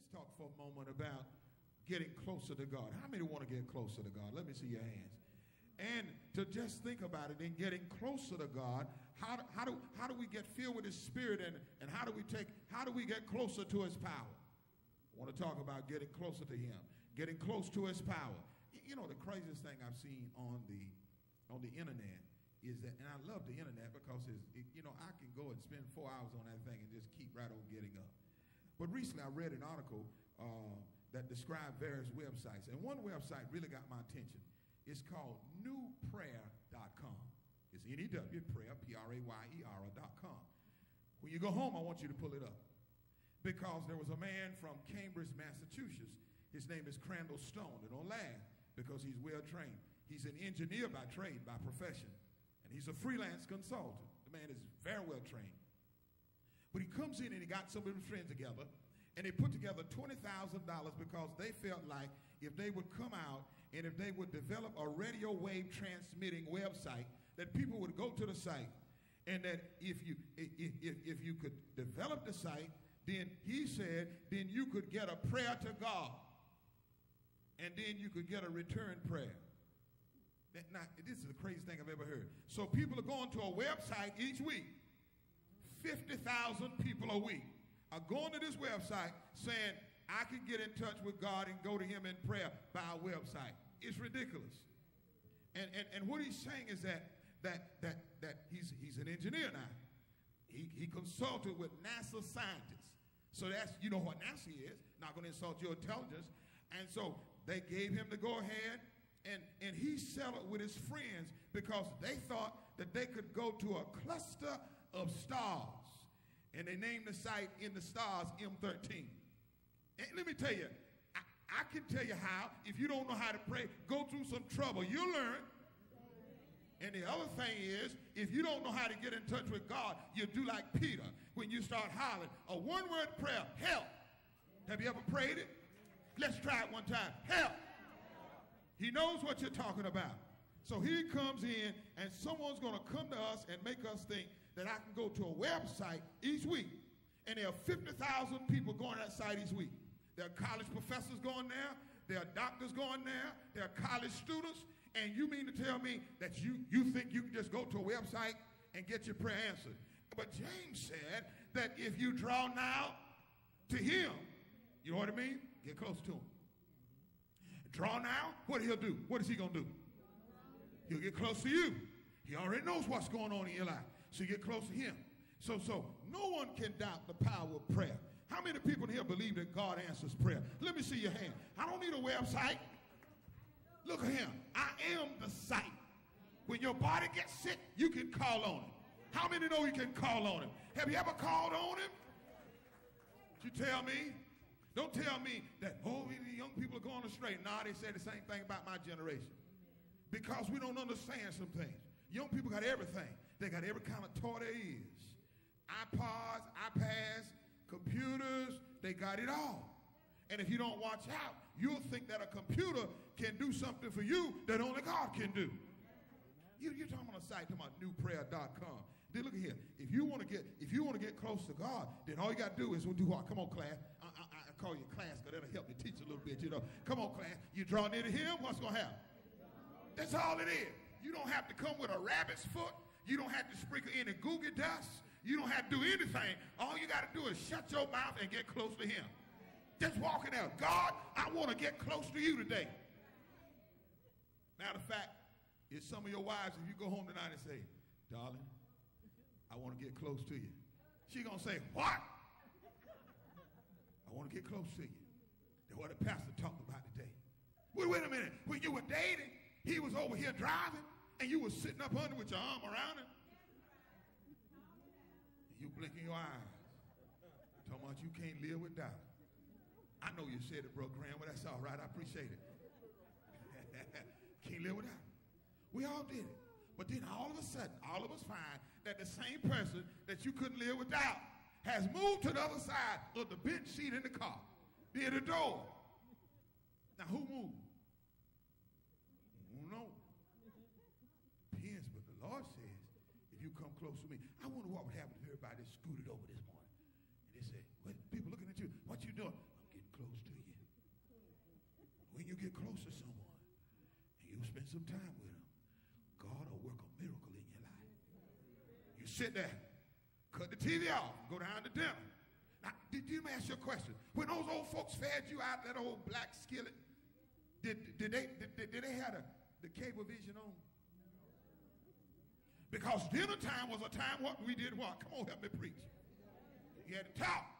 Let's talk for a moment about getting closer to God. How many want to get closer to God? Let me see your hands. And to just think about it, in getting closer to God, how do we get filled with His Spirit, and how do we get closer to His power? I want to talk about getting closer to Him, getting close to His power. You know, the craziest thing I've seen on the internet is that, and I love the internet because I can go and spend 4 hours on that thing and just keep right on getting up. But recently I read an article that described various websites, and one website really got my attention. It's called newprayer.com. It's N-E-W, prayer, P-R-A-Y-E-R.com. When you go home, I want you to pull it up. Because there was a man from Cambridge, Massachusetts. His name is Crandall Stone. They don't laugh because he's well trained. He's an engineer by trade, by profession. And he's a freelance consultant. The man is very well trained. But he comes in and he got some of his friends together, and they put together $20,000 because they felt like if they would come out and if they would develop a radio wave transmitting website, that people would go to the site, and that if you could develop the site, then he said, then you could get a prayer to God, and then you could get a return prayer. Now, this is the craziest thing I've ever heard. So people are going to a website each week. 50,000 people a week are going to this website saying, I can get in touch with God and go to Him in prayer by our website. It's ridiculous. And what he's saying is that he's an engineer now. He consulted with NASA scientists. So that's, you know what NASA is, not going to insult your intelligence. And so they gave him the go ahead, and he settled with his friends because they thought that they could go to a cluster of stars. And they named the site in the stars M13. And let me tell you, I can tell you how. If you don't know how to pray, go through some trouble. You'll learn. And the other thing is, if you don't know how to get in touch with God, you do like Peter when you start hollering a one-word prayer, help. Have you ever prayed it? Let's try it one time. Help. He knows what you're talking about. So he comes in, and someone's going to come to us and make us think that I can go to a website each week. And there are 50,000 people going to that site each week. There are college professors going there. There are doctors going there. There are college students. And you mean to tell me that you think you can just go to a website and get your prayer answered? But James said that if you draw now to Him, you know what I mean? Get close to Him. Draw now, what He'll do? What is He going to do? He'll get close to you. He already knows what's going on in your life. So you get close to Him. So no one can doubt the power of prayer. How many people in here believe that God answers prayer? Let me see your hand. I don't need a website. Look at Him. I am the site. When your body gets sick, you can call on Him. How many know you can call on Him? Have you ever called on Him? You tell me. Don't tell me that, oh, the young people are going astray. No, they said the same thing about my generation. Because we don't understand some things. Young people got everything. They got every kind of toy there is. iPods, iPads, computers, they got it all. And if you don't watch out, you'll think that a computer can do something for you that only God can do. You're talking on a site talking about newprayer.com. Then look at here. If you want to get close to God, then all you got to do is do what? Come on, class. I call you class because that'll help you teach a little bit, you know. Come on, class. You draw near to Him, what's going to happen? That's all it is. You don't have to come with a rabbit's foot. You don't have to sprinkle any Google dust. You don't have to do anything. All you got to do is shut your mouth and get close to Him. Just walking out. God, I want to get close to You today. Matter of fact, it's some of your wives, if you go home tonight and say, darling, I want to get close to you. She's going to say, what? I want to get close to you. That's what the pastor talked about today. Wait a minute. When you were dating, he was over here driving, and you were sitting up under with your arm around him. And you blinking your eyes. Talking about you can't live without him. I know you said it, Bro Graham, but that's all right. I appreciate it. Can't live without him. We all did it. But then all of a sudden, all of us find that the same person that you couldn't live without has moved to the other side of the bench seat in the car, near the door. Now, who moved? I don't know. Depends, but the Lord says, if you come close to me, I wonder what would happen if everybody scooted over this morning. And they said, well, people looking at you, what you doing? I'm getting close some time with him, God will work a miracle in your life. You sit there, cut the TV off, go down to dinner. Now, did you ask you a question? When those old folks fed you out that old black skillet, did they have the cable vision on? Because dinner time was a time what we did what? Come on, help me preach. You had to talk.